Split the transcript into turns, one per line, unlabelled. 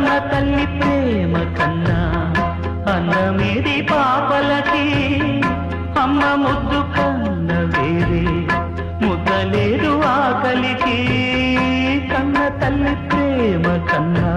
కన్న తల్లి ప్రేమ కన్నా అన్నమేది పాపలకి అమ్మ ముద్దు కన్న వేరే ముద్దలేదు ఆకలికి కన్న తల్లి ప్రేమ కన్నా